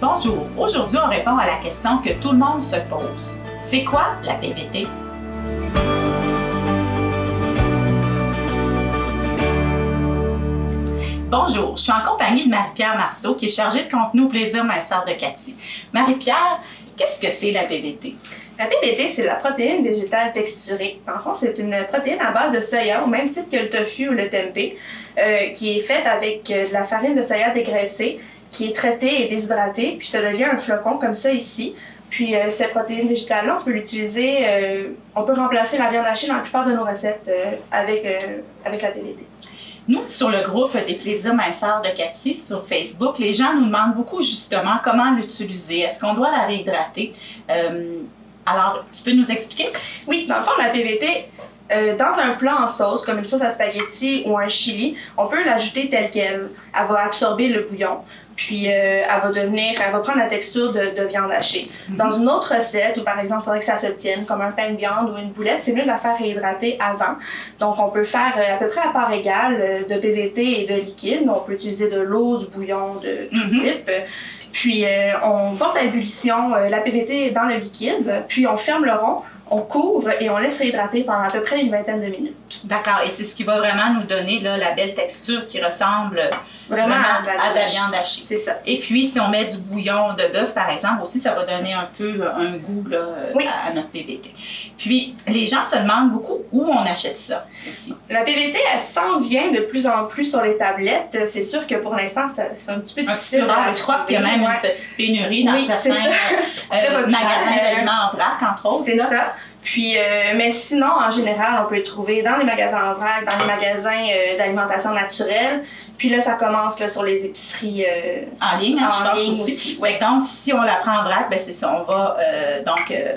Bonjour, aujourd'hui on répond à la question que tout le monde se pose. C'est quoi la PVT? Bonjour, je suis en compagnie de Marie-Pierre Marceau qui est chargée de contenu au Plaisir Minceur de Cathy. Marie-Pierre, qu'est-ce que c'est la PVT? La PVT, c'est la protéine végétale texturée. En fond, c'est une protéine à base de soya, au même titre que le tofu ou le tempeh, qui est faite avec de la farine de soya dégraissée, qui est traitée et déshydratée, puis ça devient un flocon comme ça ici. Puis cette protéine végétale-là, on peut l'utiliser, on peut remplacer la viande hachée dans la plupart de nos recettes avec la PVT. Nous, sur le groupe des Plaisirs Minceurs de Cathy sur Facebook, les gens nous demandent beaucoup justement comment l'utiliser. Est-ce qu'on doit la réhydrater? Alors, tu peux nous expliquer? Oui, dans le fond, la PVT, dans un plat en sauce, comme une sauce à spaghetti ou un chili, on peut l'ajouter telle qu'elle. Elle va absorber le bouillon, puis elle va prendre la texture de viande hachée. Dans une autre recette, où par exemple, il faudrait que ça se tienne, comme un pain de viande ou une boulette, c'est mieux de la faire réhydrater avant. Donc, on peut faire à peu près à part égale de PVT et de liquide, mais on peut utiliser de l'eau, du bouillon, de tout type. Puis, on porte à ébullition la PVT dans le liquide, puis on ferme le rond, on couvre et on laisse réhydrater pendant à peu près une vingtaine de minutes. D'accord, et c'est ce qui va vraiment nous donner là, la belle texture qui ressemble vraiment à de la viande hachée. C'est ça. Et puis, si on met du bouillon de bœuf, par exemple, aussi, ça va donner un peu un goût là, oui. à notre PVT. Puis, les gens se demandent beaucoup où on achète ça aussi. La PVT, elle s'en vient de plus en plus sur les tablettes. C'est sûr que pour l'instant, c'est un petit peu difficile. Je crois qu'il y a même une petite pénurie dans certains magasins d'aliments en vrac, entre autres. C'est ça. Puis, mais sinon, en général, on peut le trouver dans les magasins en vrac, dans les magasins d'alimentation naturelle. Puis là, ça commence là, sur les épiceries en ligne, je pense aussi. Ouais, donc, si on la prend en vrac, ben, c'est ça. On va,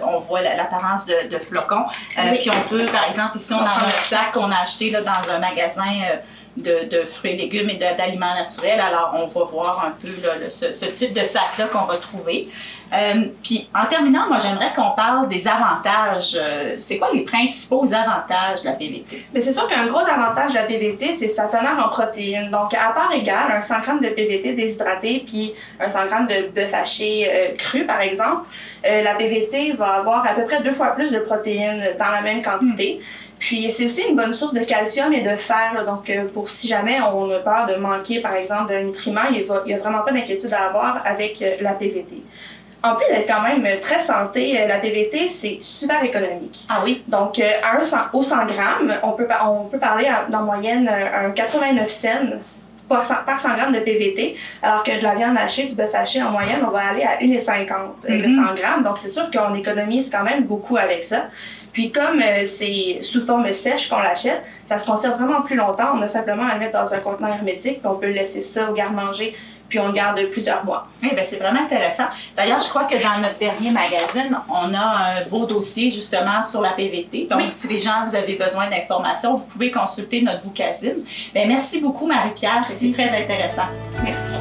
on voit l'apparence de flocons. Oui. Puis on peut, par exemple, ici, on a un sac qu'on a acheté là, dans un magasin de fruits et légumes et d'aliments naturels. Alors, on va voir un peu là, ce type de sac-là qu'on va trouver. Puis, en terminant, moi, j'aimerais qu'on parle des avantages. C'est quoi les principaux avantages de la PVT? Mais c'est sûr qu'un gros avantage de la PVT, c'est sa teneur en protéines. Donc, à part égale, un 100 g de PVT déshydraté puis un 100 g de bœuf haché cru, par exemple, la PVT va avoir à peu près 2 fois plus de protéines dans la même quantité. Puis c'est aussi une bonne source de calcium et de fer, là, donc pour si jamais on a peur de manquer par exemple d'un nutriment, il n'y a vraiment pas d'inquiétude à avoir avec la PVT. En plus d'être quand même très santé, la PVT c'est super économique. Ah oui? Donc au 100 grammes, on peut parler en moyenne un 89 cents par 100 g de PVT, alors que de la viande hachée, du bœuf haché, en moyenne, on va aller à 1,50 le 100 g. Donc, c'est sûr qu'on économise quand même beaucoup avec ça. Puis, comme c'est sous forme sèche qu'on l'achète, ça se conserve vraiment plus longtemps. On a simplement à le mettre dans un contenant hermétique, puis on peut laisser ça au garde-manger, puis on le garde plusieurs mois. Eh bien, c'est vraiment intéressant. D'ailleurs, je crois que dans notre dernier magazine, on a un beau dossier justement sur la PVT. Donc, si les gens, vous avez besoin d'informations, vous pouvez consulter notre bouquasine. Bien, merci beaucoup, Marie-Pierre. C'est très intéressant. Merci.